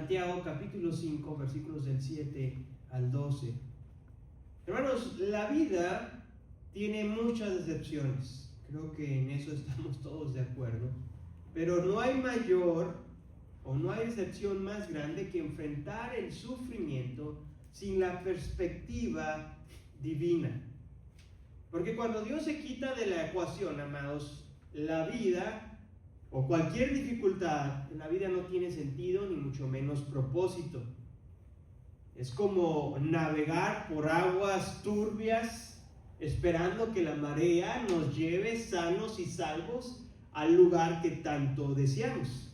Santiago capítulo 5, versículos del 7 al 12. Hermanos, la vida tiene muchas decepciones. Creo que en eso estamos todos de acuerdo. Pero no hay mayor o no hay decepción más grande que enfrentar el sufrimiento sin la perspectiva divina. Porque cuando Dios se quita de la ecuación, amados, la vida o cualquier dificultad en la vida no tiene sentido ni mucho menos propósito. Es como navegar por aguas turbias esperando que la marea nos lleve sanos y salvos al lugar que tanto deseamos.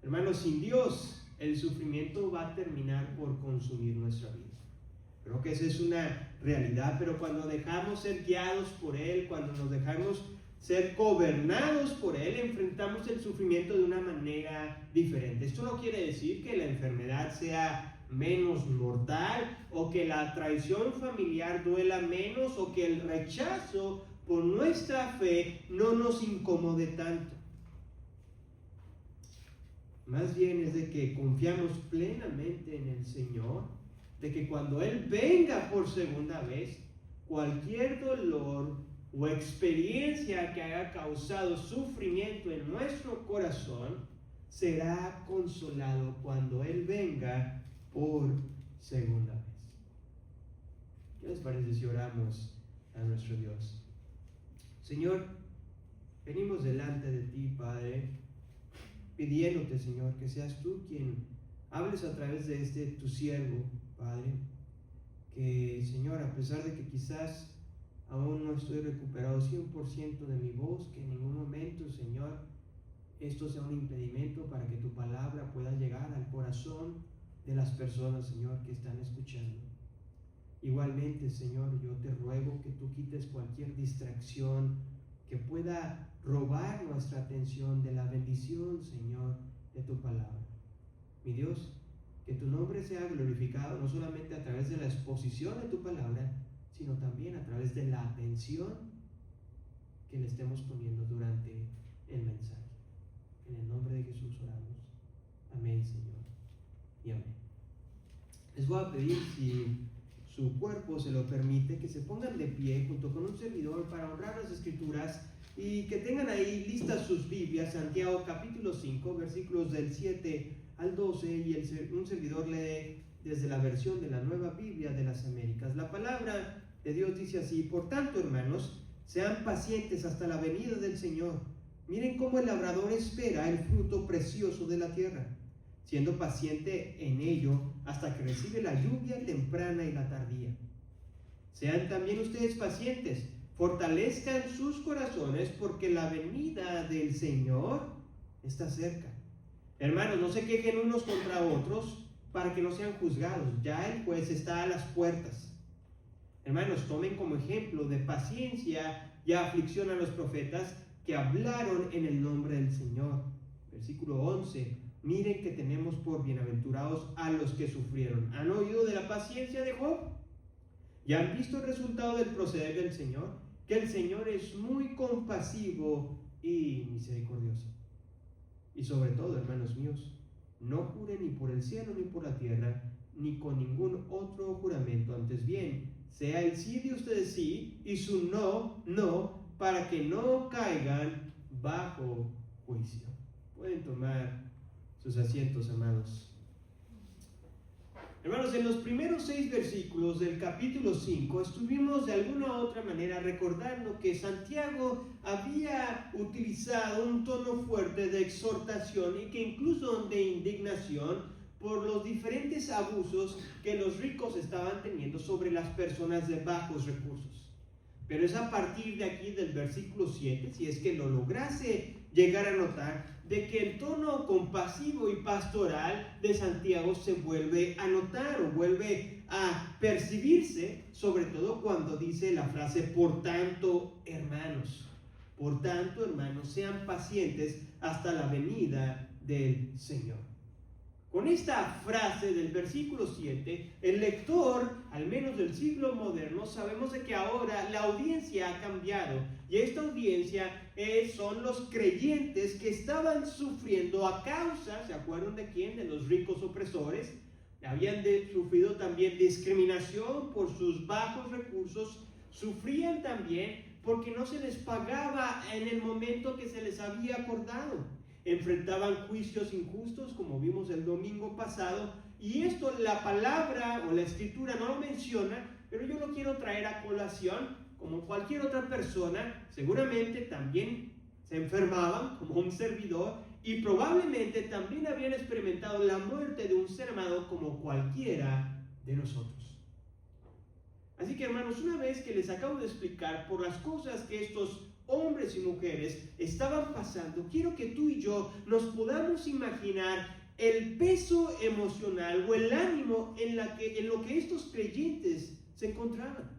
Hermanos, sin Dios el sufrimiento va a terminar por consumir nuestra vida. Creo que esa es una realidad, pero cuando dejamos ser guiados por Él, cuando nos dejamos ser gobernados por Él, enfrentamos el sufrimiento de una manera diferente. Esto no quiere decir que la enfermedad sea menos mortal, o que la traición familiar duela menos, o que el rechazo por nuestra fe no nos incomode tanto. Más bien es de que confiamos plenamente en el Señor, de que cuando Él venga por segunda vez, cualquier dolor o experiencia que haya causado sufrimiento en nuestro corazón será consolado cuando Él venga por segunda vez. ¿Qué les parece si oramos a nuestro Dios? Señor, venimos delante de ti, Padre, pidiéndote, Señor, que seas tú quien hables a través de tu siervo, Padre, que, Señor, a pesar de que quizás aún no estoy recuperado 100% de mi voz, que en ningún momento, Señor, esto sea un impedimento para que tu palabra pueda llegar al corazón de las personas, Señor, que están escuchando. Igualmente, Señor, yo te ruego que tú quites cualquier distracción que pueda robar nuestra atención de la bendición, Señor, de tu palabra. Mi Dios, que tu nombre sea glorificado no solamente a través de la exposición de tu palabra, sino también a través de la atención que le estemos poniendo durante el mensaje. En el nombre de Jesús oramos. Amén, Señor, y amén. Les voy a pedir, si su cuerpo se lo permite, que se pongan de pie junto con un servidor para honrar las Escrituras y que tengan ahí listas sus Biblias, Santiago capítulo 5, versículos del 7 al 12, y un servidor lee desde la versión de la Nueva Biblia de las Américas. La palabra de Dios dice así: por tanto, hermanos, sean pacientes hasta la venida del Señor. Miren cómo el labrador espera el fruto precioso de la tierra, siendo paciente en ello hasta que recibe la lluvia temprana y la tardía. Sean también ustedes pacientes, fortalezcan sus corazones, porque la venida del Señor está cerca. Hermanos, no se quejen unos contra otros para que no sean juzgados. Ya el juez está a las puertas. Hermanos, tomen como ejemplo de paciencia y aflicción a los profetas que hablaron en el nombre del Señor. Versículo 11. Miren que tenemos por bienaventurados a los que sufrieron. ¿Han oído de la paciencia de Job? ¿Ya han visto el resultado del proceder del Señor? Que el Señor es muy compasivo y misericordioso. Y sobre todo, hermanos míos, no juren ni por el cielo ni por la tierra, ni con ningún otro juramento. Antes bien, sea el sí de ustedes sí y su no, no, para que no caigan bajo juicio. Pueden tomar sus asientos, amados. Hermanos, en los primeros 6 versículos del capítulo 5 estuvimos de alguna u otra manera recordando que Santiago había utilizado un tono fuerte de exhortación y que incluso de indignación por los diferentes abusos que los ricos estaban teniendo sobre las personas de bajos recursos. Pero es a partir de aquí del versículo 7, si es que lo lograse llegar a notar, de que el tono compasivo y pastoral de Santiago se vuelve a notar o vuelve a percibirse, sobre todo cuando dice la frase: por tanto, hermanos, sean pacientes hasta la venida del Señor. Con esta frase del versículo 7, el lector, al menos del siglo moderno, sabemos de que ahora la audiencia ha cambiado. Y esta audiencia son los creyentes que estaban sufriendo a causa, ¿se acuerdan de quién? De los ricos opresores. Habían sufrido también discriminación por sus bajos recursos. Sufrían también porque no se les pagaba en el momento que se les había acordado. Enfrentaban juicios injustos, como vimos el domingo pasado, y esto la palabra o la escritura no lo menciona, pero yo lo quiero traer a colación. Como cualquier otra persona, seguramente también se enfermaban, como un servidor, y probablemente también habían experimentado la muerte de un ser amado como cualquiera de nosotros. Así que, hermanos, una vez que les acabo de explicar por las cosas que estos hombres y mujeres estaban pasando, quiero que tú y yo nos podamos imaginar el peso emocional o el ánimo en lo que estos creyentes se encontraban.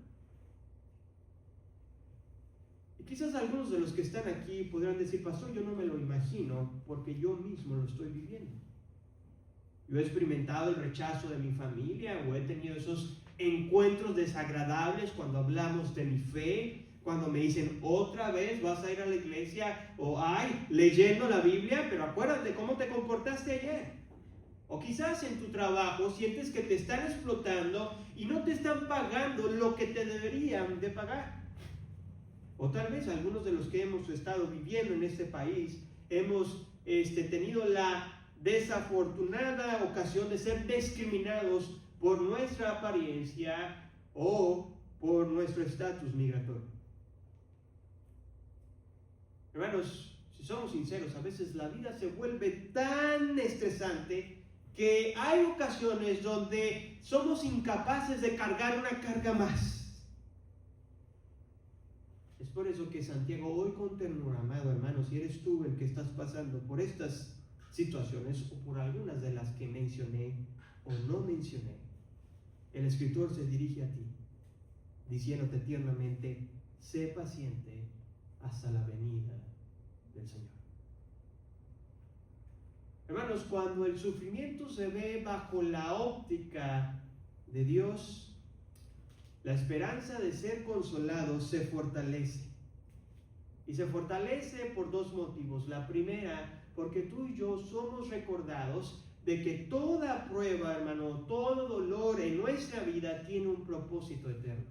Y quizás algunos de los que están aquí podrán decir: pastor, yo no me lo imagino porque yo mismo lo estoy viviendo. Yo he experimentado el rechazo de mi familia, o he tenido esos encuentros desagradables cuando hablamos de mi fe, cuando me dicen: otra vez vas a ir a la iglesia, o ay, leyendo la Biblia, pero acuérdate cómo te comportaste ayer. O quizás en tu trabajo sientes que te están explotando y no te están pagando lo que te deberían de pagar. O tal vez algunos de los que hemos estado viviendo en este país hemos tenido la desafortunada ocasión de ser discriminados por nuestra apariencia o por nuestro estatus migratorio. Hermanos, si somos sinceros, a veces la vida se vuelve tan estresante que hay ocasiones donde somos incapaces de cargar una carga más. Es por eso que Santiago hoy con ternura, amado hermano, si eres tú el que estás pasando por estas situaciones o por algunas de las que mencioné o no mencioné, el escritor se dirige a ti, diciéndote tiernamente: sé paciente hasta la venida del Señor. Hermanos, cuando el sufrimiento se ve bajo la óptica de Dios, la esperanza de ser consolado se fortalece. Y se fortalece por dos motivos. La primera, porque tú y yo somos recordados de que toda prueba, hermano, todo dolor en nuestra vida tiene un propósito eterno.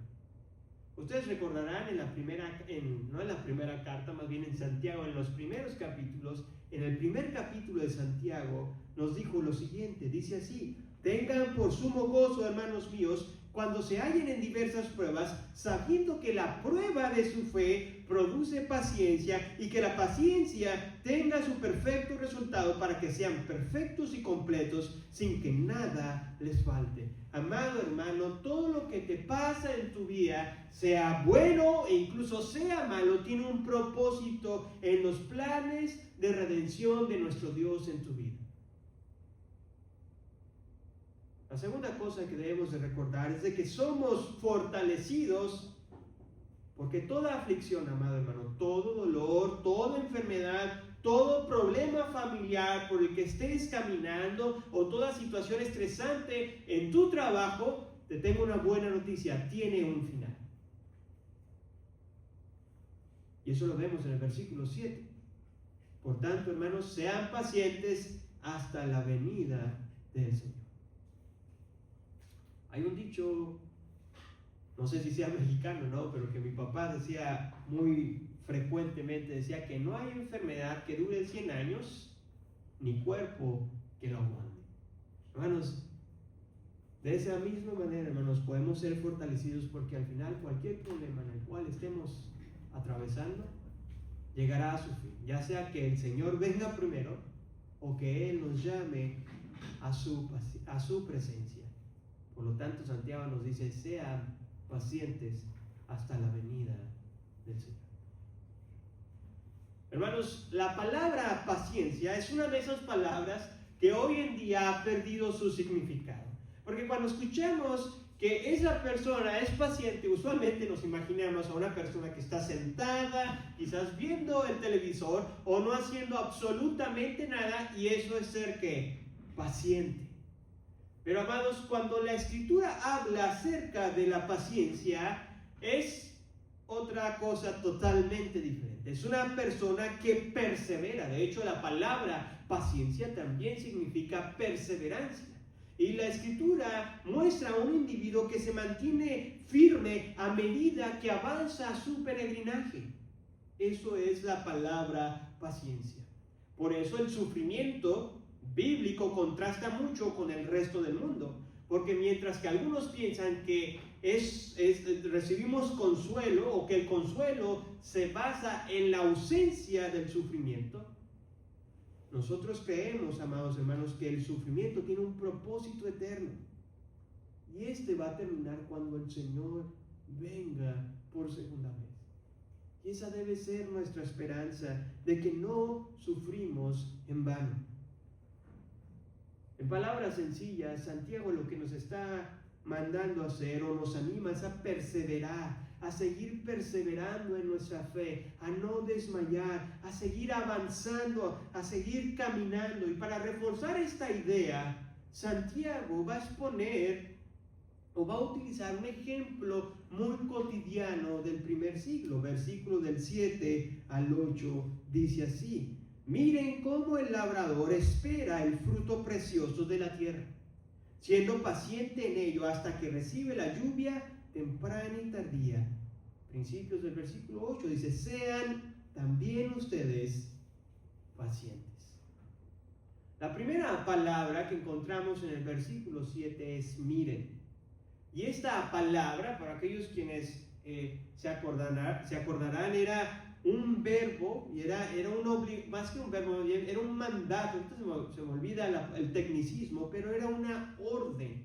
Ustedes recordarán no en la primera carta, más bien en Santiago, en los primeros capítulos, en el primer capítulo de Santiago, nos dijo lo siguiente, dice así: tengan por sumo gozo, hermanos míos, cuando se hallen en diversas pruebas, sabiendo que la prueba de su fe produce paciencia, y que la paciencia tenga su perfecto resultado, para que sean perfectos y completos, sin que nada les falte. Amado hermano, todo lo que te pasa en tu vida, sea bueno e incluso sea malo, tiene un propósito en los planes de redención de nuestro Dios en tu vida. La segunda cosa que debemos de recordar es de que somos fortalecidos porque toda aflicción, amado hermano, todo dolor, toda enfermedad, todo problema familiar por el que estés caminando o toda situación estresante en tu trabajo, te tengo una buena noticia: tiene un final. Y eso lo vemos en el versículo 7. Por tanto, hermanos, sean pacientes hasta la venida del Señor. Hay un dicho, no sé si sea mexicano, ¿no? Pero que mi papá decía muy frecuentemente, decía que no hay enfermedad que dure 100 años, ni cuerpo que lo aguante. Hermanos, de esa misma manera, hermanos, podemos ser fortalecidos, porque al final cualquier problema en el cual estemos atravesando llegará a su fin, ya sea que el Señor venga primero o que Él nos llame a su presencia. Por lo tanto, Santiago nos dice: sean pacientes hasta la venida del Señor. Hermanos, la palabra paciencia es una de esas palabras que hoy en día ha perdido su significado. Porque cuando escuchamos que esa persona es paciente, usualmente nos imaginamos a una persona que está sentada, quizás viendo el televisor o no haciendo absolutamente nada, y eso es ser ¿qué? paciente. Pero amados, cuando la Escritura habla acerca de la paciencia, es otra cosa totalmente diferente. Es una persona que persevera. De hecho, la palabra paciencia también significa perseverancia. Y la Escritura muestra a un individuo que se mantiene firme a medida que avanza su peregrinaje. Eso es la palabra paciencia. Por eso el sufrimiento bíblico contrasta mucho con el resto del mundo. Porque mientras que algunos piensan que recibimos consuelo, o que el consuelo se basa en la ausencia del sufrimiento, nosotros creemos, amados hermanos, que el sufrimiento tiene un propósito eterno. Y este va a terminar cuando el Señor venga por segunda vez. Y esa debe ser nuestra esperanza, de que no sufrimos en vano. En palabras sencillas, Santiago lo que nos está mandando a hacer, o nos anima, es a perseverar, a seguir perseverando en nuestra fe, a no desmayar, a seguir avanzando, a seguir caminando. Y para reforzar esta idea, Santiago va a exponer o va a utilizar un ejemplo muy cotidiano del primer siglo. Versículo del 7 al 8 dice así: miren cómo el labrador espera el fruto precioso de la tierra, siendo paciente en ello hasta que recibe la lluvia temprana y tardía. Principios del versículo 8 dice: sean también ustedes pacientes. La primera palabra que encontramos en el versículo 7 es miren. Y esta palabra, para aquellos quienes se acordarán, era un verbo, y era más que un verbo, era un mandato. Entonces se me olvida el tecnicismo, pero era una orden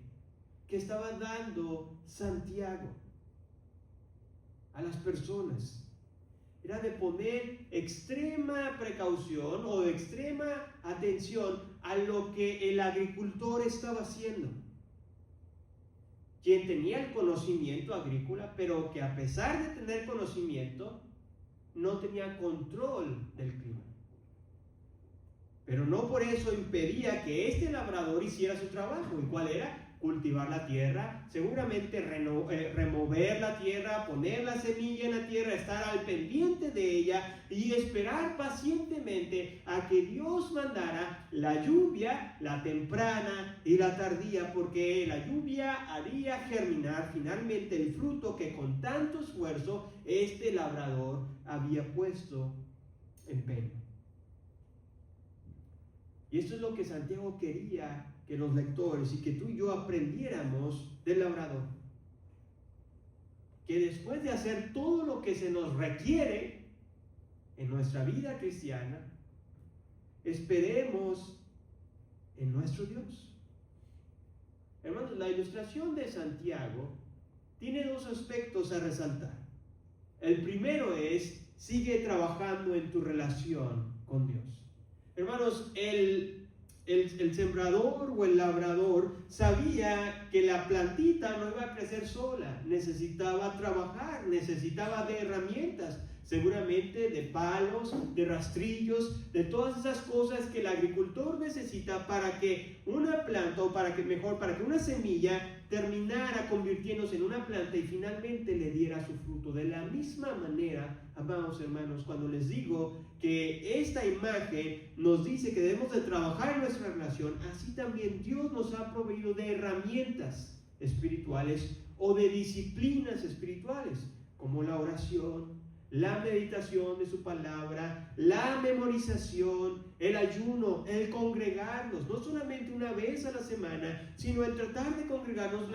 que estaba dando Santiago a las personas. Era de poner extrema precaución o de extrema atención a lo que el agricultor estaba haciendo. Quien tenía el conocimiento agrícola, pero que a pesar de tener conocimiento, no tenía control del clima. Pero no por eso impedía que este labrador hiciera su trabajo. ¿Y cuál era? Cultivar la tierra, seguramente remover la tierra, poner la semilla en la tierra, estar al pendiente de ella y esperar pacientemente a que Dios mandara la lluvia, la temprana y la tardía, porque la lluvia haría germinar finalmente el fruto que con tanto esfuerzo este labrador había puesto empeño. Y esto es lo que Santiago quería que los lectores y que tú y yo aprendiéramos del labrador. Que después de hacer todo lo que se nos requiere en nuestra vida cristiana, esperemos en nuestro Dios. Hermanos, la ilustración de Santiago tiene dos aspectos a resaltar. El primero es: sigue trabajando en tu relación con Dios. Hermanos, el sembrador o el labrador sabía que la plantita no iba a crecer sola, necesitaba trabajar, necesitaba de herramientas, seguramente de palos, de rastrillos, de todas esas cosas que el agricultor necesita para que una planta, o para que una semilla terminara convirtiéndose en una planta y finalmente le diera su fruto. De la misma manera, amados hermanos, cuando les digo que esta imagen nos dice que debemos de trabajar en nuestra relación, así también Dios nos ha proveído de herramientas espirituales o de disciplinas espirituales, como la oración, la meditación de su palabra, la memorización, el ayuno, el congregarnos, no solamente una vez a la semana, sino el tratar de congregarnos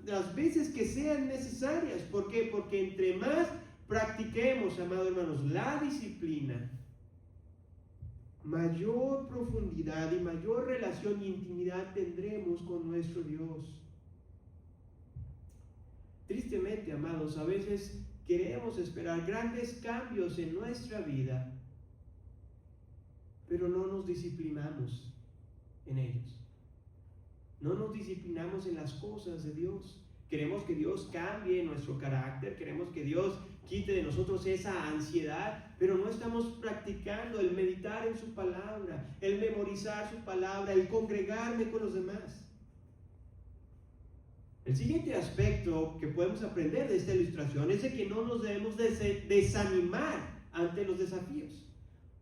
las veces que sean necesarias. ¿Por qué? Porque entre más practiquemos, amados hermanos, la disciplina, mayor profundidad y mayor relación e intimidad tendremos con nuestro Dios. Tristemente, amados, a veces queremos esperar grandes cambios en nuestra vida, pero no nos disciplinamos en ellos. No nos disciplinamos en las cosas de Dios. Queremos que Dios cambie nuestro carácter, queremos que Dios quite de nosotros esa ansiedad, pero no estamos practicando el meditar en su palabra, el memorizar su palabra, el congregarme con los demás. El siguiente aspecto que podemos aprender de esta ilustración es de que no nos debemos desanimar ante los desafíos.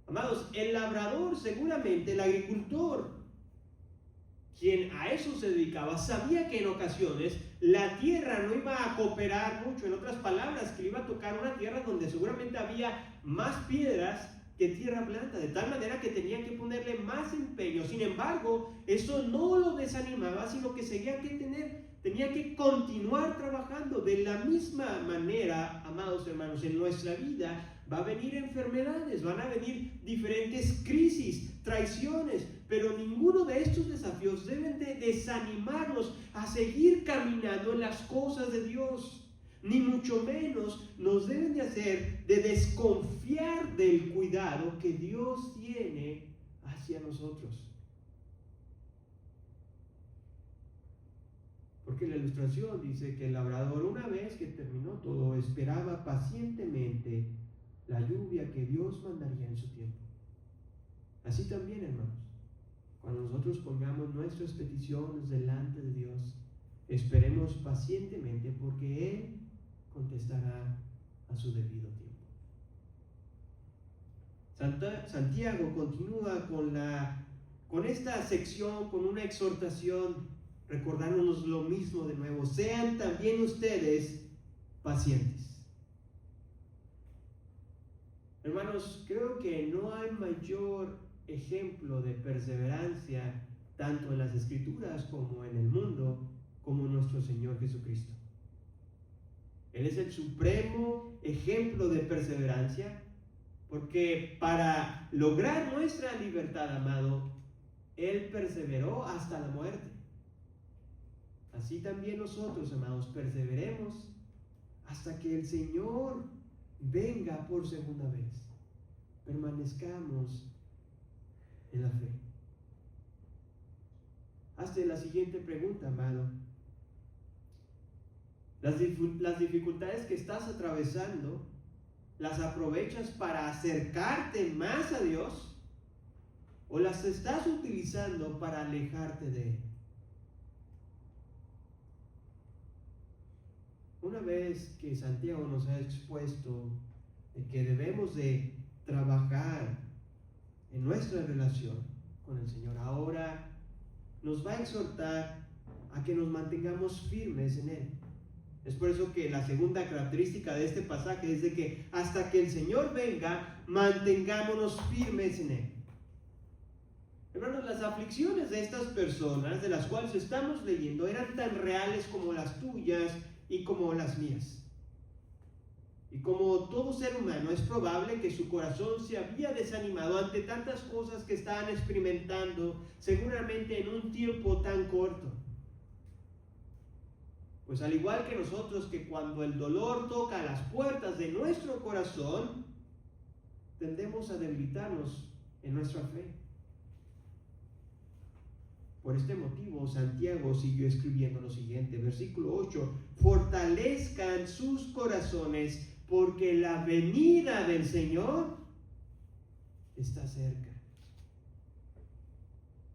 Amados, el labrador, seguramente el agricultor, quien a eso se dedicaba, sabía que en ocasiones la tierra no iba a cooperar mucho. En otras palabras, que iba a tocar una tierra donde seguramente había más piedras que tierra blanda, de tal manera que tenían que ponerle más empeño. Sin embargo, eso no lo desanimaba, sino que tenía que continuar trabajando. De la misma manera, amados hermanos, en nuestra vida va a venir enfermedades, van a venir diferentes crisis, traiciones, pero ninguno de estos desafíos deben de desanimarnos a seguir caminando en las cosas de Dios, ni mucho menos nos deben de hacer de desconfiar del cuidado que Dios tiene hacia nosotros. Porque la ilustración dice que el labrador, una vez que terminó todo, esperaba pacientemente la lluvia que Dios mandaría en su tiempo. Así también, hermanos, cuando nosotros pongamos nuestras peticiones delante de Dios, esperemos pacientemente, porque Él contestará a su debido tiempo. Santiago continúa con esta sección, con una exhortación, recordándonos lo mismo de nuevo: sean también ustedes pacientes. Hermanos, creo que no hay mayor ejemplo de perseverancia, tanto en las Escrituras como en el mundo, como nuestro Señor Jesucristo. Él es el supremo ejemplo de perseverancia, porque para lograr nuestra libertad, amado, Él perseveró hasta la muerte. Así también nosotros, amados, perseveremos hasta que el Señor venga por segunda vez. Permanezcamos en la fe. Hazte la siguiente pregunta, amado. Las dificultades que estás atravesando, ¿las aprovechas para acercarte más a Dios o las estás utilizando para alejarte de Él? Una vez que Santiago nos ha expuesto de que debemos de trabajar en nuestra relación con el Señor, ahora nos va a exhortar a que nos mantengamos firmes en Él. Es por eso que la segunda característica de este pasaje es de que hasta que el Señor venga, mantengámonos firmes en Él. Hermanos, las aflicciones de estas personas de las cuales estamos leyendo eran tan reales como las tuyas y como las mías. Y como todo ser humano, es probable que su corazón se había desanimado ante tantas cosas que estaban experimentando, seguramente en un tiempo tan corto. Pues al igual que nosotros, que cuando el dolor toca las puertas de nuestro corazón, tendemos a debilitarnos en nuestra fe. Por este motivo, Santiago siguió escribiendo lo siguiente, versículo 8: fortalezcan sus corazones, porque la venida del Señor está cerca.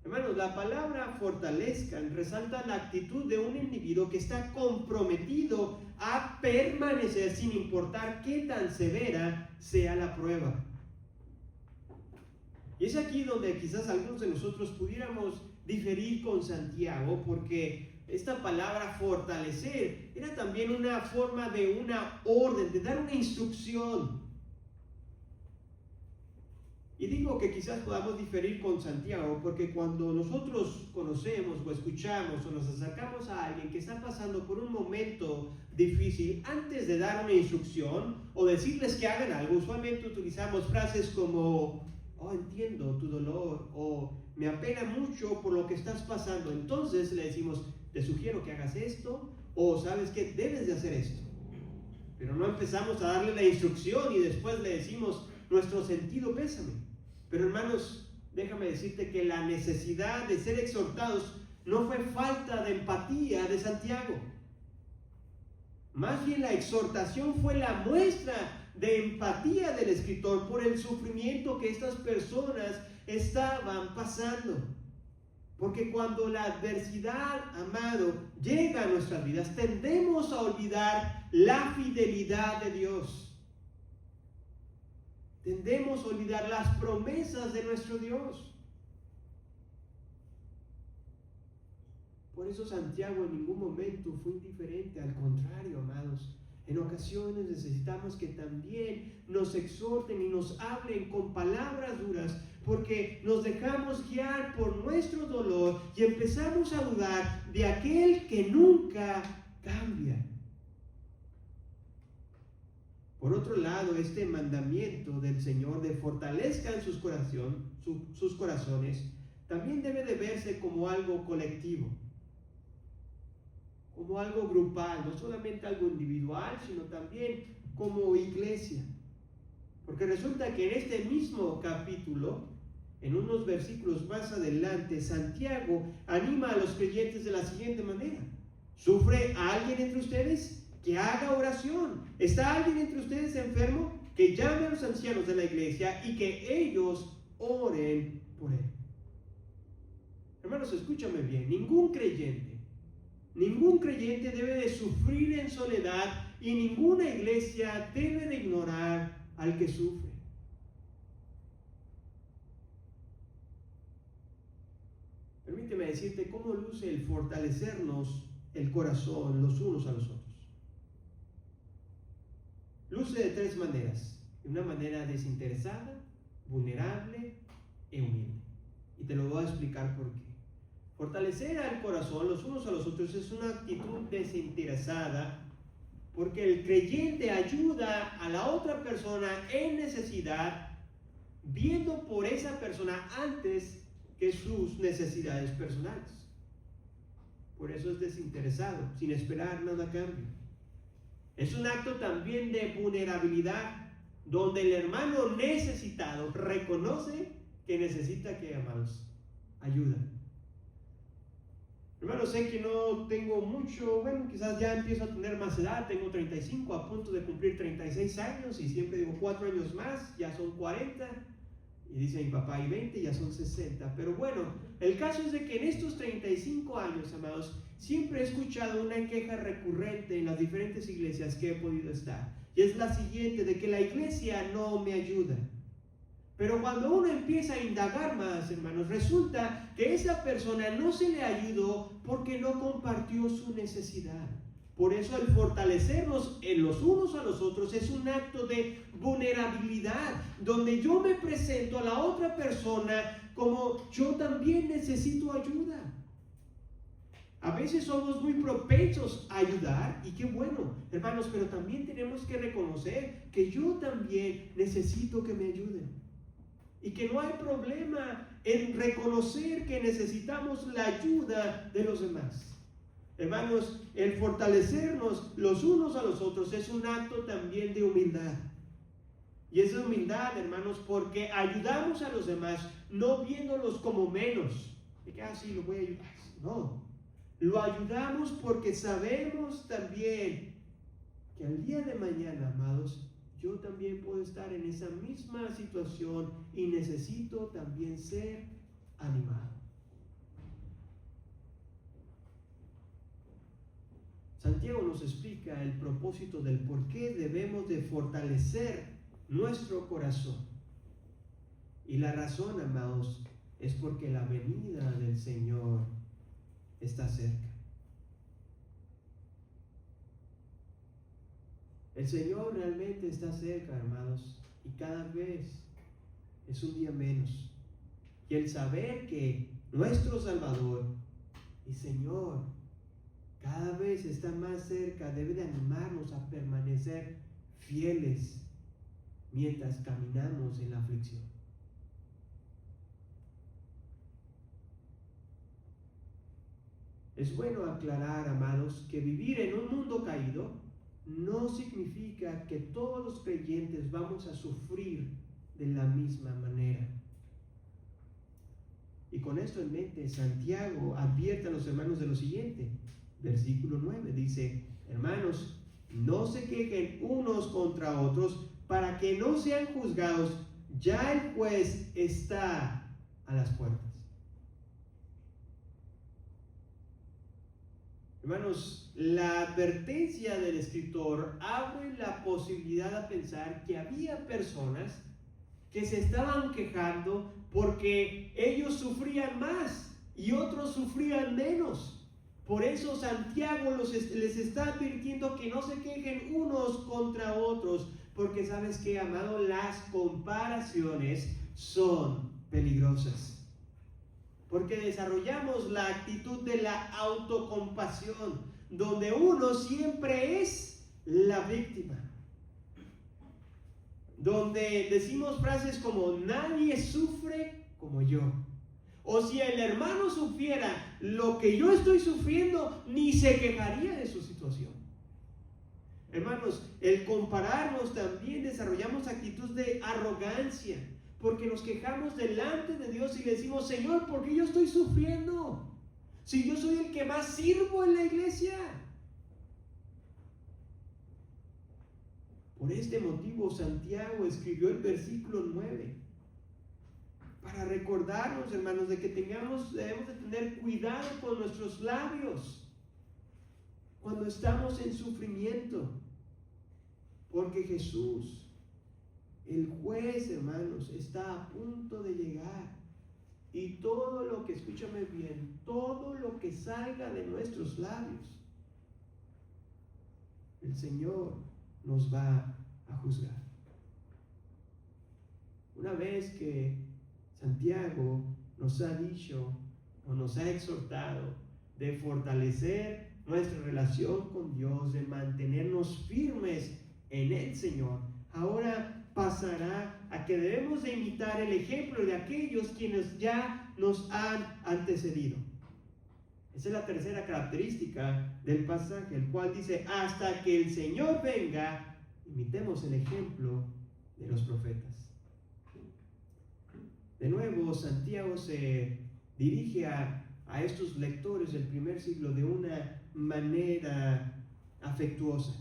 Hermanos, la palabra fortalezcan resalta la actitud de un individuo que está comprometido a permanecer sin importar qué tan severa sea la prueba. Y es aquí donde quizás algunos de nosotros pudiéramos diferir con Santiago, porque esta palabra fortalecer era también una forma de una orden, de dar una instrucción. Y digo que quizás podamos diferir con Santiago, porque cuando nosotros conocemos o escuchamos o nos acercamos a alguien que está pasando por un momento difícil, antes de dar una instrucción o decirles que hagan algo, usualmente utilizamos frases como: oh, entiendo tu dolor, o me apena mucho por lo que estás pasando. Entonces le decimos: te sugiero que hagas esto, o sabes que debes de hacer esto. Pero no empezamos a darle la instrucción y después le decimos nuestro sentido pésame. Pero hermanos, déjame decirte que la necesidad de ser exhortados no fue falta de empatía de Santiago. Más bien la exhortación fue la muestra de empatía del escritor por el sufrimiento que estas personas estaban pasando. Porque cuando la adversidad, amado, llega a nuestras vidas, tendemos a olvidar la fidelidad de Dios. Tendemos a olvidar las promesas de nuestro Dios. Por eso Santiago en ningún momento fue indiferente, al contrario, amados. En ocasiones necesitamos que también nos exhorten y nos hablen con palabras duras, porque nos dejamos guiar por nuestro dolor y empezamos a dudar de aquel que nunca cambia. Por otro lado, este mandamiento del Señor de fortalezcan sus corazones también debe de verse como algo colectivo, como algo grupal, no solamente algo individual, sino también como iglesia. Porque resulta que en este mismo capítulo, en unos versículos más adelante, Santiago anima a los creyentes de la siguiente manera: ¿sufre alguien entre ustedes? Que haga oración. ¿Está alguien entre ustedes enfermo? Que llame a los ancianos de la iglesia y que ellos oren por él. Hermanos, escúchame bien, ningún creyente debe de sufrir en soledad, y ninguna iglesia debe de ignorar al que sufre. Permíteme decirte cómo luce el fortalecernos el corazón los unos a los otros. Luce de tres maneras: de una manera desinteresada, vulnerable e humilde. Y te lo voy a explicar por qué. Fortalecer al corazón los unos a los otros es una actitud desinteresada, porque el creyente ayuda a la otra persona en necesidad, viendo por esa persona antes que sus necesidades personales. Por eso es desinteresado, sin esperar nada a cambio. Es un acto también de vulnerabilidad, donde el hermano necesitado reconoce que necesita que, amados, ayuda. Hermano, sé que no tengo mucho, quizás ya empiezo a tener más edad, tengo 35, a punto de cumplir 36 años, y siempre digo 4 años más, ya son 40, y dice mi papá, y 20, ya son 60. Pero bueno, el caso es de que en estos 35 años, amados, siempre he escuchado una queja recurrente en las diferentes iglesias que he podido estar, y es la siguiente: de que la iglesia no me ayuda. Pero cuando uno empieza a indagar más, hermanos, resulta que esa persona no se le ayudó porque no compartió su necesidad. Por eso el fortalecernos en los unos a los otros es un acto de vulnerabilidad, donde yo me presento a la otra persona como yo también necesito ayuda. A veces somos muy propensos a ayudar, y qué bueno, hermanos, pero también tenemos que reconocer que yo también necesito que me ayuden. Y que no hay problema en reconocer que necesitamos la ayuda de los demás. Hermanos, el fortalecernos los unos a los otros es un acto también de humildad. Y es humildad, hermanos, porque ayudamos a los demás no viéndolos como menos. De que, sí, lo voy a ayudar. No, lo ayudamos porque sabemos también que al día de mañana, amados, yo también puedo estar en esa misma situación y necesito también ser animado. Santiago nos explica el propósito del por qué debemos de fortalecer nuestro corazón. Y la razón, amados, es porque la venida del Señor está cerca. El Señor realmente está cerca, hermanos, y cada vez es un día menos. Y el saber que nuestro Salvador y Señor cada vez está más cerca debe de animarnos a permanecer fieles mientras caminamos en la aflicción. Es bueno aclarar, amados, que vivir en un mundo caído no significa que todos los creyentes vamos a sufrir de la misma manera. Y con esto en mente, Santiago advierte a los hermanos de lo siguiente. Versículo 9 dice: hermanos, no se quejen unos contra otros para que no sean juzgados. Ya el juez está a las puertas. Hermanos, la advertencia del escritor abre la posibilidad a pensar que había personas que se estaban quejando porque ellos sufrían más y otros sufrían menos. Por eso Santiago les está advirtiendo que no se quejen unos contra otros, porque sabes que, amado, las comparaciones son peligrosas. Porque desarrollamos la actitud de la autocompasión, donde uno siempre es la víctima. Donde decimos frases como nadie sufre como yo. O si el hermano sufriera lo que yo estoy sufriendo, ni se quejaría de su situación. Hermanos, el compararnos también desarrollamos actitud de arrogancia, porque nos quejamos delante de Dios y le decimos: Señor, ¿por qué yo estoy sufriendo? Si yo soy el que más sirvo en la iglesia. Por este motivo Santiago escribió el versículo 9, para recordarnos, hermanos, de que debemos de tener cuidado con nuestros labios cuando estamos en sufrimiento, porque Jesús, el juez, hermanos, está a punto de llegar, y todo lo que, escúchame bien, todo lo que salga de nuestros labios, el Señor nos va a juzgar. Una vez que Santiago nos ha dicho o nos ha exhortado de fortalecer nuestra relación con Dios, de mantenernos firmes en el Señor, ahora pasará a que debemos de imitar el ejemplo de aquellos quienes ya nos han antecedido. Esa es la tercera característica del pasaje, el cual dice: hasta que el Señor venga, imitemos el ejemplo de los profetas. De nuevo, Santiago se dirige a estos lectores del primer siglo de una manera afectuosa,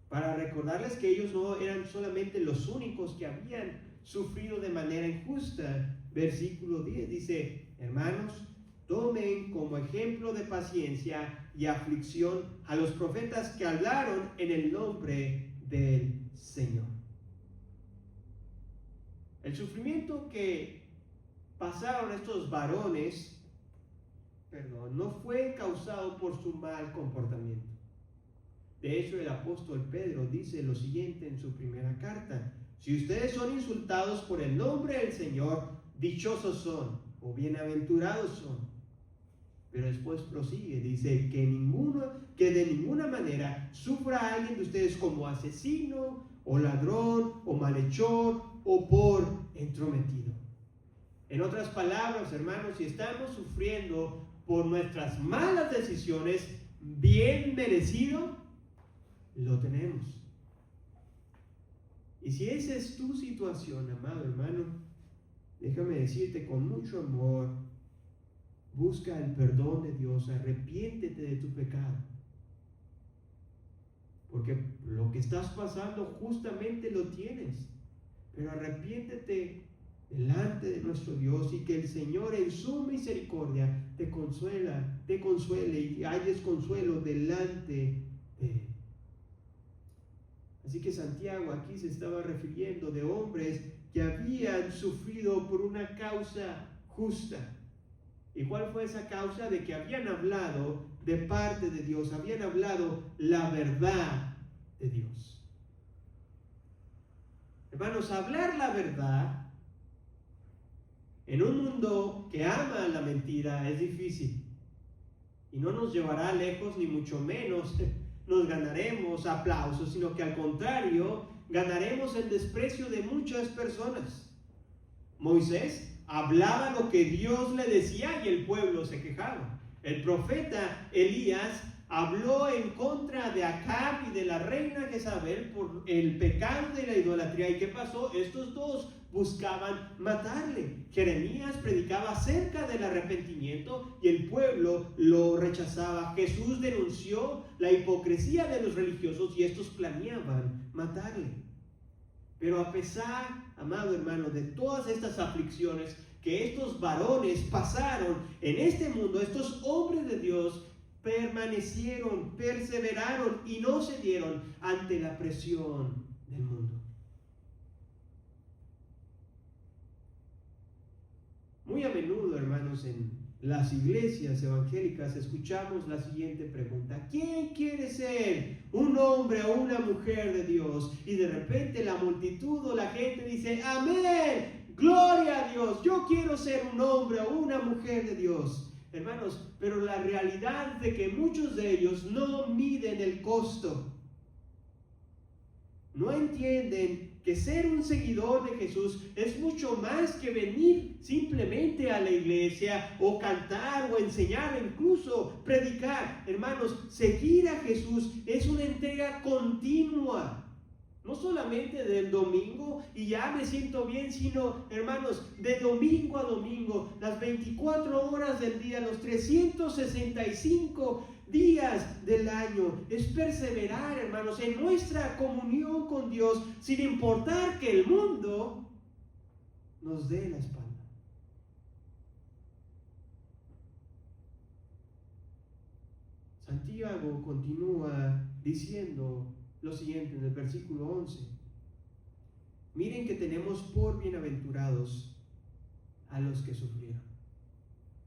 para recordarles que ellos no eran solamente los únicos que habían sufrido de manera injusta. Versículo 10 dice: hermanos, tomen como ejemplo de paciencia y aflicción a los profetas que hablaron en el nombre del Señor. El sufrimiento que pasaron estos varones, no fue causado por su mal comportamiento. De hecho, el apóstol Pedro dice lo siguiente en su primera carta: si ustedes son insultados por el nombre del Señor, dichosos son, o bienaventurados son. Pero después prosigue, dice que de ninguna manera sufra alguien de ustedes como asesino, o ladrón, o malhechor, o por entrometido. En otras palabras, hermanos, si estamos sufriendo por nuestras malas decisiones, bien merecido, lo tenemos. Y si esa es tu situación, amado hermano, déjame decirte con mucho amor: busca el perdón de Dios, arrepiéntete de tu pecado, porque lo que estás pasando justamente lo tienes, pero arrepiéntete delante de nuestro Dios, y que el Señor en su misericordia te consuele y halles consuelo delante de Él. Así que Santiago aquí se estaba refiriendo de hombres que habían sufrido por una causa justa. ¿Y cuál fue esa causa? De que habían hablado de parte de Dios, habían hablado la verdad de Dios. Hermanos, hablar la verdad en un mundo que ama la mentira es difícil, y no nos llevará lejos, ni mucho menos nos ganaremos aplausos, sino que al contrario, ganaremos el desprecio de muchas personas. Moisés hablaba lo que Dios le decía y el pueblo se quejaba. El profeta Elías habló en contra de Acab y de la reina Jezabel por el pecado de la idolatría. ¿Y qué pasó? Estos dos buscaban matarle. Jeremías predicaba acerca del arrepentimiento y el pueblo lo rechazaba. Jesús denunció la hipocresía de los religiosos y estos planeaban matarle. Pero a pesar, amado hermano, de todas estas aflicciones que estos varones pasaron en este mundo, estos hombres de Dios permanecieron, perseveraron y no cedieron ante la presión del mundo. Muy a menudo, hermanos, en las iglesias evangélicas escuchamos la siguiente pregunta: ¿quién quiere ser un hombre o una mujer de Dios? Y de repente la multitud o la gente dice: amén, gloria a Dios, yo quiero ser un hombre o una mujer de Dios. Hermanos, pero la realidad es de que muchos de ellos no miden el costo. No entienden que ser un seguidor de Jesús es mucho más que venir simplemente a la iglesia o cantar o enseñar o incluso predicar. Hermanos, seguir a Jesús es una entrega continua. No solamente del domingo y ya me siento bien, sino, hermanos, de domingo a domingo, las 24 horas del día, los 365 días del año. Es perseverar, hermanos, en nuestra comunión con Dios, sin importar que el mundo nos dé la espalda. Santiago continúa diciendo lo siguiente en el versículo 11: miren que tenemos por bienaventurados a los que sufrieron.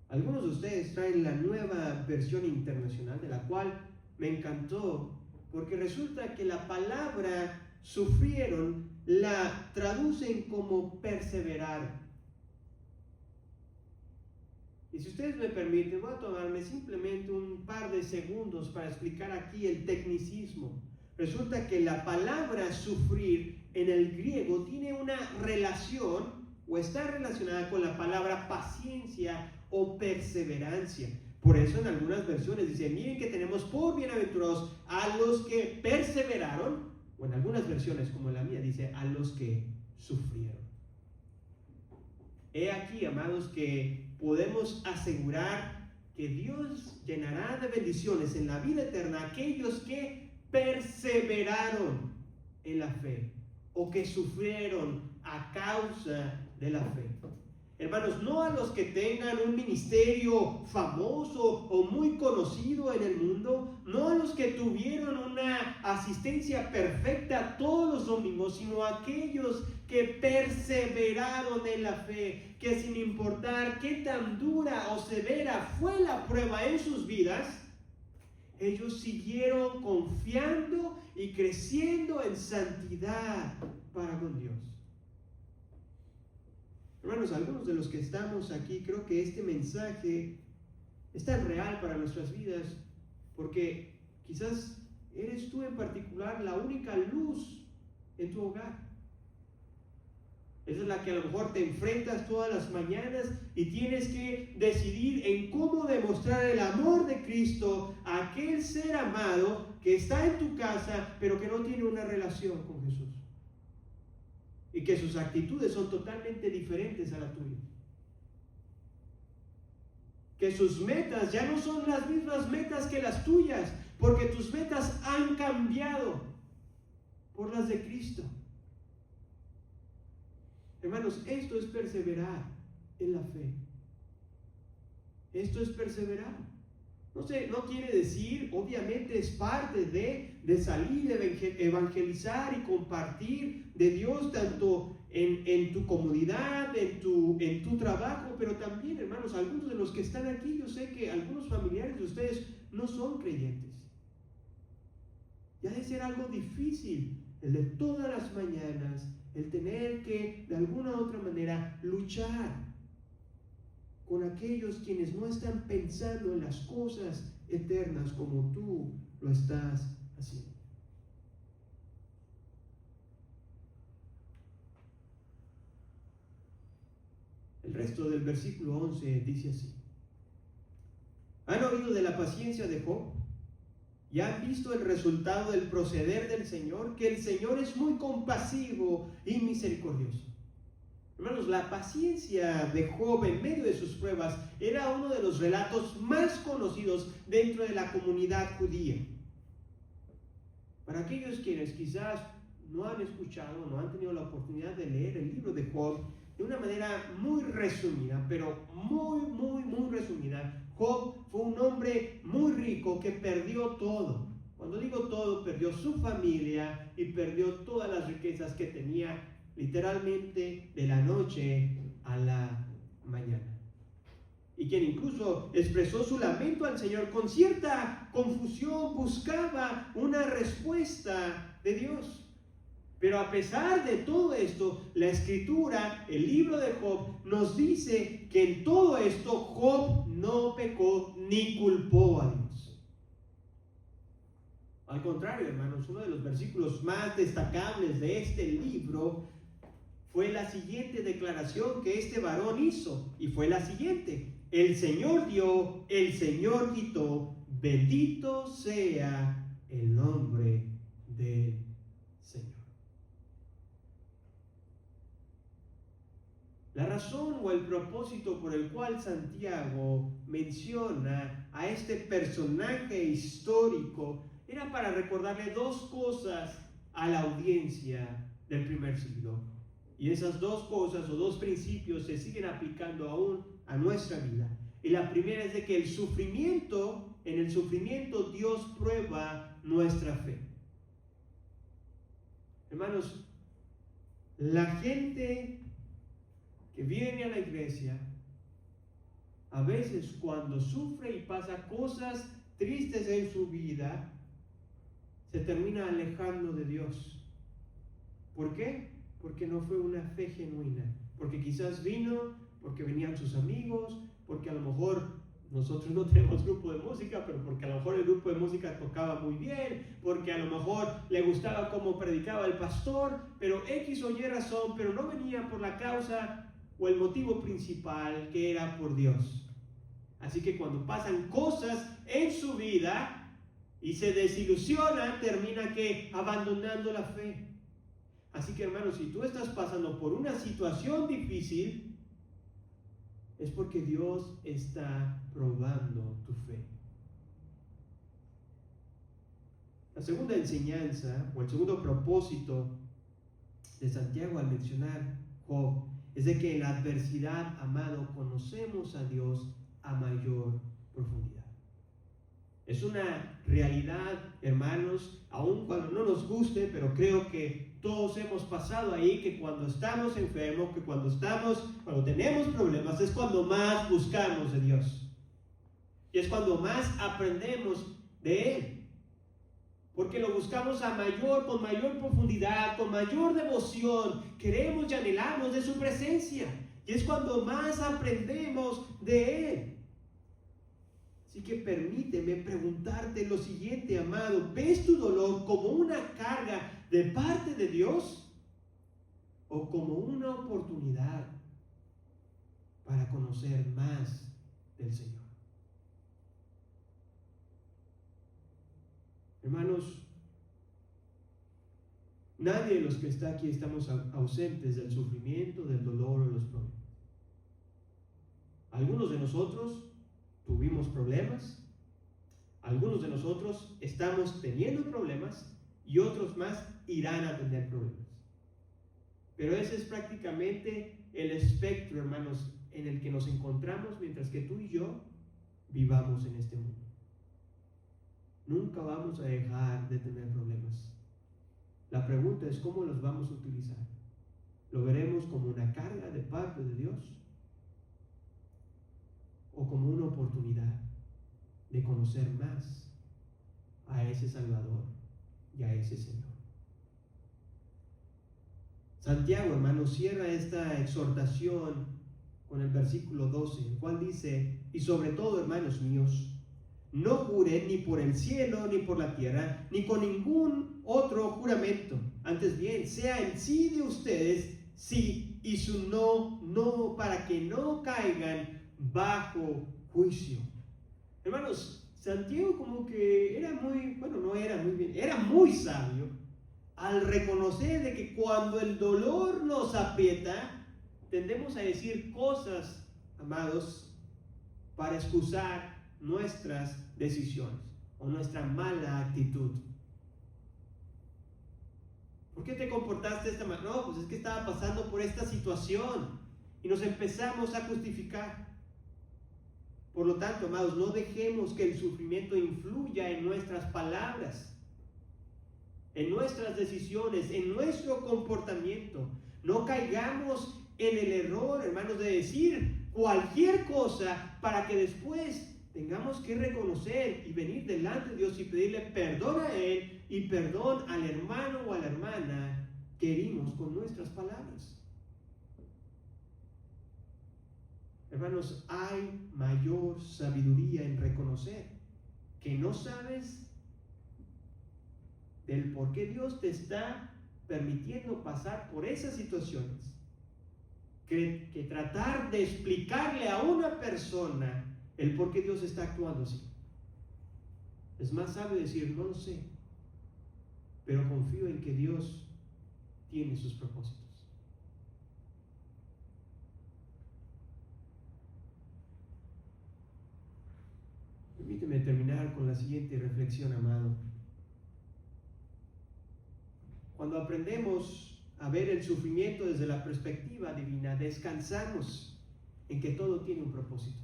Algunos de ustedes traen la Nueva Versión Internacional, de la cual me encantó, porque resulta que la palabra sufrieron la traducen como perseveraron. Y si ustedes me permiten, voy a tomarme simplemente un par de segundos para explicar aquí el tecnicismo. Resulta que la palabra sufrir en el griego tiene una relación o está relacionada con la palabra paciencia o perseverancia. Por eso en algunas versiones dice: miren que tenemos por bienaventurados a los que perseveraron, o en algunas versiones como la mía dice: a los que sufrieron. He aquí, amados, que podemos asegurar que Dios llenará de bendiciones en la vida eterna a aquellos que perseveraron en la fe o que sufrieron a causa de la fe. Hermanos, no a los que tengan un ministerio famoso o muy conocido en el mundo, no a los que tuvieron una asistencia perfecta todos los domingos, sino a aquellos que perseveraron en la fe, que sin importar qué tan dura o severa fue la prueba en sus vidas, ellos siguieron confiando y creciendo en santidad para con Dios. Hermanos, algunos de los que estamos aquí, creo que este mensaje es tan real para nuestras vidas, porque quizás eres tú en particular la única luz en tu hogar. Esa es la que a lo mejor te enfrentas todas las mañanas y tienes que decidir en cómo demostrar el amor de Cristo a aquel ser amado que está en tu casa, pero que no tiene una relación con Jesús. Y que sus actitudes son totalmente diferentes a la tuya. Que sus metas ya no son las mismas metas que las tuyas, porque tus metas han cambiado por las de Cristo. Hermanos, esto es perseverar en la fe. Esto es perseverar. No quiere decir, obviamente es parte de salir, de evangelizar y compartir de Dios tanto en tu comunidad, en tu trabajo, pero también, hermanos, algunos de los que están aquí, yo sé que algunos familiares de ustedes no son creyentes. Ya debe ser algo difícil el de todas las mañanas, el tener que de alguna u otra manera luchar con aquellos quienes no están pensando en las cosas eternas como tú lo estás haciendo. El resto del versículo 11 dice así: ¿han oído de la paciencia de Job? ¿Ya han visto el resultado del proceder del Señor? Que el Señor es muy compasivo y misericordioso. Hermanos, la paciencia de Job en medio de sus pruebas era uno de los relatos más conocidos dentro de la comunidad judía. Para aquellos quienes quizás no han escuchado, no han tenido la oportunidad de leer el libro de Job, de una manera muy resumida, pero muy resumida, Job fue un hombre muy rico que perdió todo. Cuando digo todo, perdió su familia y perdió todas las riquezas que tenía, literalmente de la noche a la mañana. Y quien incluso expresó su lamento al Señor con cierta confusión, buscaba una respuesta de Dios. Pero a pesar de todo esto, la Escritura, el libro de Job, nos dice que en todo esto Job no pecó ni culpó a Dios. Al contrario, hermanos, uno de los versículos más destacables de este libro fue la siguiente declaración que este varón hizo, y fue la siguiente: el Señor dio, el Señor quitó, bendito sea el nombre del Señor. La razón o el propósito por el cual Santiago menciona a este personaje histórico era para recordarle dos cosas a la audiencia del primer siglo. Y esas dos cosas o dos principios se siguen aplicando aún a nuestra vida. Y la primera es de que en el sufrimiento Dios prueba nuestra fe. Hermanos, la gente que viene a la iglesia, a veces cuando sufre y pasa cosas tristes en su vida, se termina alejando de Dios. ¿Por qué? Porque no fue una fe genuina. Porque quizás vino, porque venían sus amigos, porque a lo mejor nosotros no tenemos grupo de música, pero porque a lo mejor el grupo de música tocaba muy bien, porque a lo mejor le gustaba cómo predicaba el pastor, pero X o Y razón, pero no venía por la causa o el motivo principal, que era por Dios. Así que cuando pasan cosas en su vida y se desilusionan, termina que abandonando la fe. Así que, hermanos, si tú estás pasando por una situación difícil, es porque Dios está probando tu fe. La segunda enseñanza o el segundo propósito de Santiago al mencionar Job es de que en la adversidad, amado, conocemos a Dios a mayor profundidad. Es una realidad, hermanos, aun cuando no nos guste, pero creo que todos hemos pasado ahí, que cuando estamos enfermos, que cuando tenemos problemas, es cuando más buscamos de Dios. Y es cuando más aprendemos de Él. Porque lo buscamos con mayor profundidad, con mayor devoción. Queremos y anhelamos de su presencia. Y es cuando más aprendemos de Él. Así que permíteme preguntarte lo siguiente, amado. ¿Ves tu dolor como una carga de parte de Dios o como una oportunidad para conocer más del Señor? Hermanos, nadie de los que está aquí estamos ausentes del sufrimiento, del dolor o de los problemas. Algunos de nosotros tuvimos problemas, algunos de nosotros estamos teniendo problemas y otros más irán a tener problemas. Pero ese es prácticamente el espectro, hermanos, en el que nos encontramos mientras que tú y yo vivamos en este mundo. Nunca vamos a dejar de tener problemas. La pregunta es cómo los vamos a utilizar. ¿Lo veremos como una carga de parte de Dios o como una oportunidad de conocer más a ese Salvador y a ese Señor? Santiago, hermanos, cierra esta exhortación con el versículo 12, el cual dice: y sobre todo, hermanos míos, no juren ni por el cielo, ni por la tierra, ni con ningún otro juramento. Antes bien, sea en sí de ustedes sí y su no, no, para que no caigan bajo juicio. Hermanos, Santiago como que era muy, bueno, no era muy bien, era muy sabio al reconocer de que cuando el dolor nos aprieta, tendemos a decir cosas, amados, para excusar nuestras decisiones o nuestra mala actitud. ¿Por qué te comportaste de esta manera? No, pues es que estaba pasando por esta situación y nos empezamos a justificar. Por lo tanto, amados, no dejemos que el sufrimiento influya en nuestras palabras, en nuestras decisiones, en nuestro comportamiento. No caigamos en el error, hermanos, de decir cualquier cosa para que después tengamos que reconocer y venir delante de Dios y pedirle perdón a Él y perdón al hermano o a la hermana que herimos con nuestras palabras. Hermanos, hay mayor sabiduría en reconocer que no sabes del por qué Dios te está permitiendo pasar por esas situaciones, que tratar de explicarle a una persona el por qué Dios está actuando así. Es más sabio decir, no lo sé, pero confío en que Dios tiene sus propósitos. Permíteme terminar con la siguiente reflexión, amado. Cuando aprendemos a ver el sufrimiento desde la perspectiva divina, descansamos en que todo tiene un propósito.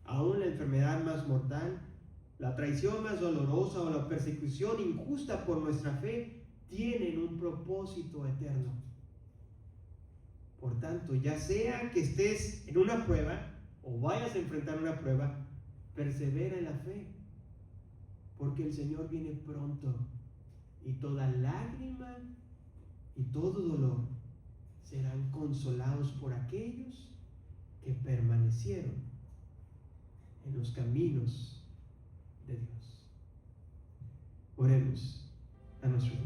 Aún la enfermedad más mortal, la traición más dolorosa o la persecución injusta por nuestra fe tienen un propósito eterno. Por tanto, ya sea que estés en una prueba o vayas a enfrentar una prueba, persevera en la fe, porque el Señor viene pronto y toda lágrima y todo dolor serán consolados por aquellos que permanecieron en los caminos de Dios. Oremos a nuestro Dios.